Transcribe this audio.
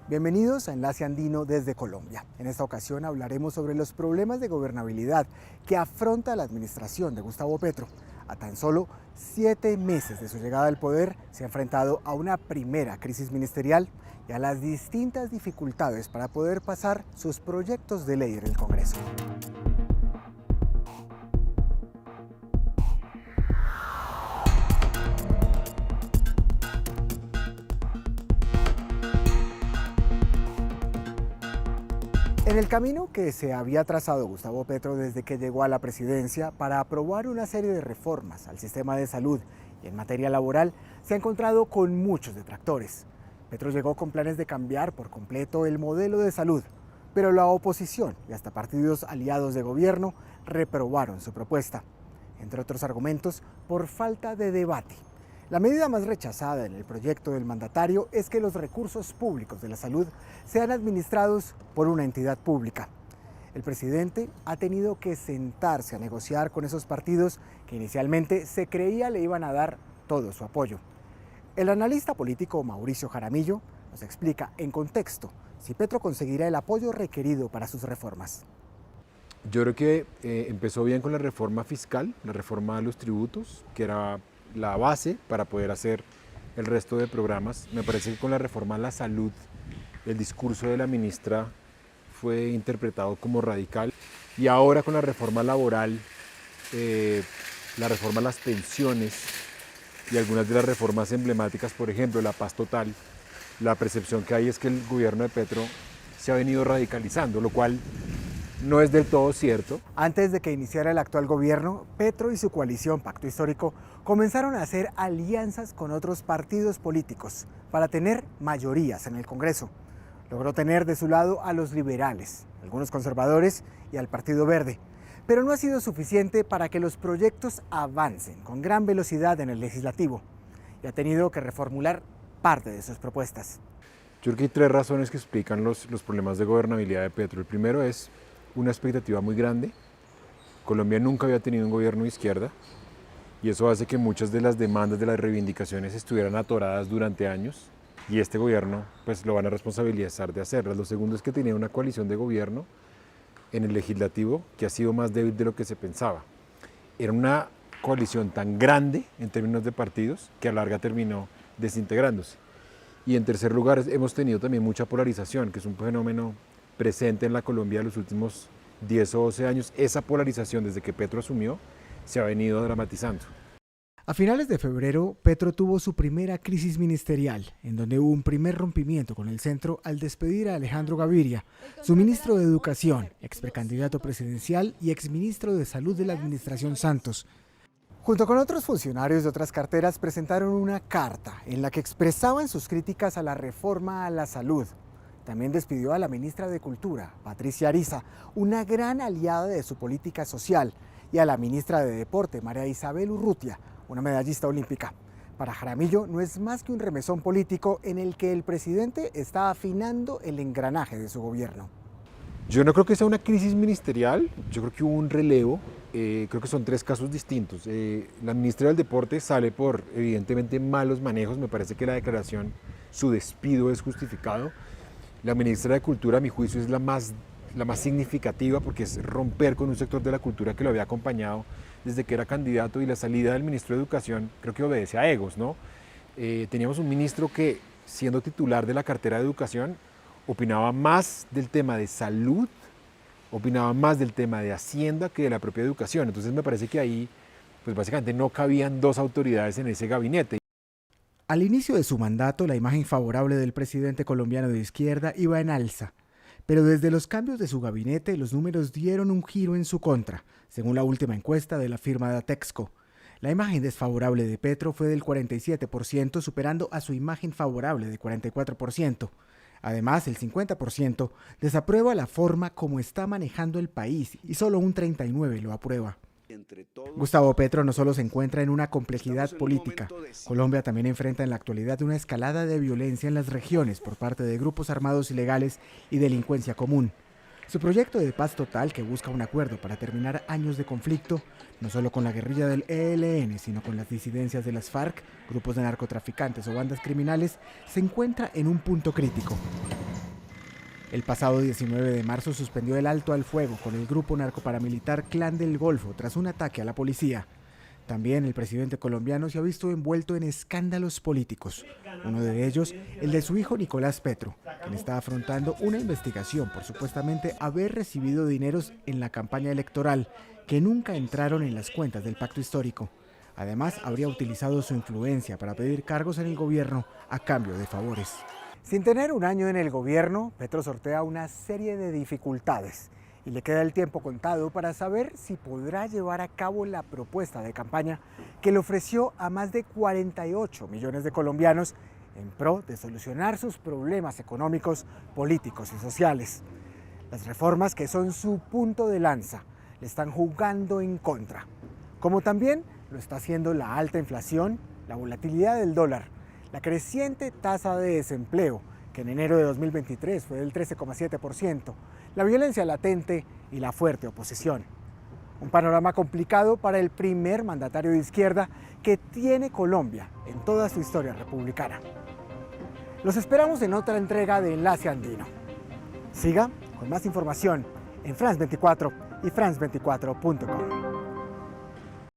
Bienvenidos a Enlace Andino desde Colombia. En esta ocasión hablaremos sobre los problemas de gobernabilidad que afronta la administración de Gustavo Petro. A tan solo 7 meses de su llegada al poder, se ha enfrentado a una primera crisis ministerial y a las distintas dificultades para poder pasar sus proyectos de ley en el Congreso. En el camino que se había trazado Gustavo Petro desde que llegó a la presidencia para aprobar una serie de reformas al sistema de salud y en materia laboral, se ha encontrado con muchos detractores. Petro llegó con planes de cambiar por completo el modelo de salud, pero la oposición y hasta partidos aliados de gobierno reprobaron su propuesta. Entre otros argumentos, por falta de debate. La medida más rechazada en el proyecto del mandatario es que los recursos públicos de la salud sean administrados por una entidad pública. El presidente ha tenido que sentarse a negociar con esos partidos que inicialmente se creía le iban a dar todo su apoyo. El analista político Mauricio Jaramillo nos explica en contexto si Petro conseguirá el apoyo requerido para sus reformas. Yo creo que empezó bien con la reforma fiscal, la reforma de los tributos, que era la base para poder hacer el resto de programas. Me parece que con la reforma a la salud, el discurso de la ministra fue interpretado como radical. Y ahora con la reforma laboral, la reforma a las pensiones y algunas de las reformas emblemáticas, por ejemplo, la paz total, la percepción que hay es que el gobierno de Petro se ha venido radicalizando, lo cual no es del todo cierto. Antes de que iniciara el actual gobierno, Petro y su coalición Pacto Histórico comenzaron a hacer alianzas con otros partidos políticos para tener mayorías en el Congreso. Logró tener de su lado a los liberales, algunos conservadores y al Partido Verde. Pero no ha sido suficiente para que los proyectos avancen con gran velocidad en el legislativo y ha tenido que reformular parte de sus propuestas. Yo creo que hay 3 razones que explican los problemas de gobernabilidad de Petro. El primero es una expectativa muy grande. Colombia nunca había tenido un gobierno de izquierda y eso hace que muchas de las demandas, de las reivindicaciones estuvieran atoradas durante años y este gobierno pues lo van a responsabilizar de hacerlas. Lo segundo es que tenía una coalición de gobierno en el legislativo que ha sido más débil de lo que se pensaba. Era una coalición tan grande en términos de partidos que a la larga terminó desintegrándose. Y en tercer lugar hemos tenido también mucha polarización, que es un fenómeno presente en la Colombia de los últimos 10 o 12 años. Esa polarización desde que Petro asumió se ha venido dramatizando. A finales de febrero, Petro tuvo su primera crisis ministerial, en donde hubo un primer rompimiento con el centro al despedir a Alejandro Gaviria, su ministro de Educación, ex precandidato presidencial y exministro de Salud de la administración Santos. Junto con otros funcionarios de otras carteras presentaron una carta en la que expresaban sus críticas a la reforma a la salud. También despidió a la ministra de Cultura, Patricia Ariza, una gran aliada de su política social, y a la ministra de Deporte, María Isabel Urrutia, una medallista olímpica. Para Jaramillo no es más que un remesón político en el que el presidente está afinando el engranaje de su gobierno. Yo no creo que sea una crisis ministerial, yo creo que hubo un relevo, creo que son 3 casos distintos. La ministra del Deporte sale por evidentemente malos manejos, me parece que la declaración, su despido es justificado. La ministra de Cultura, a mi juicio, es la más significativa porque es romper con un sector de la cultura que lo había acompañado desde que era candidato, y la salida del ministro de Educación creo que obedece a egos, ¿no? Teníamos un ministro que, siendo titular de la cartera de Educación, opinaba más del tema de salud, opinaba más del tema de Hacienda que de la propia educación. Entonces me parece que ahí, pues básicamente no cabían 2 autoridades en ese gabinete. Al inicio de su mandato, la imagen favorable del presidente colombiano de izquierda iba en alza, pero desde los cambios de su gabinete, los números dieron un giro en su contra, según la última encuesta de la firma Datexco. La imagen desfavorable de Petro fue del 47%, superando a su imagen favorable de 44%. Además, el 50% desaprueba la forma como está manejando el país y solo un 39% lo aprueba. Gustavo Petro no solo se encuentra en una complejidad política, Colombia también enfrenta en la actualidad una escalada de violencia en las regiones por parte de grupos armados ilegales y delincuencia común. Su proyecto de paz total, que busca un acuerdo para terminar años de conflicto, no solo con la guerrilla del ELN, sino con las disidencias de las FARC, grupos de narcotraficantes o bandas criminales, se encuentra en un punto crítico. El pasado 19 de marzo suspendió el alto al fuego con el grupo narcoparamilitar Clan del Golfo tras un ataque a la policía. También el presidente colombiano se ha visto envuelto en escándalos políticos, uno de ellos el de su hijo Nicolás Petro, quien está afrontando una investigación por supuestamente haber recibido dineros en la campaña electoral que nunca entraron en las cuentas del pacto histórico. Además, habría utilizado su influencia para pedir cargos en el gobierno a cambio de favores. Sin tener un año en el gobierno, Petro sortea una serie de dificultades y le queda el tiempo contado para saber si podrá llevar a cabo la propuesta de campaña que le ofreció a más de 48 millones de colombianos en pro de solucionar sus problemas económicos, políticos y sociales. Las reformas que son su punto de lanza le están jugando en contra, como también lo está haciendo la alta inflación, la volatilidad del dólar, la creciente tasa de desempleo, que en enero de 2023 fue del 13,7%, la violencia latente y la fuerte oposición. Un panorama complicado para el primer mandatario de izquierda que tiene Colombia en toda su historia republicana. Los esperamos en otra entrega de Enlace Andino. Siga con más información en France 24 y France24.com.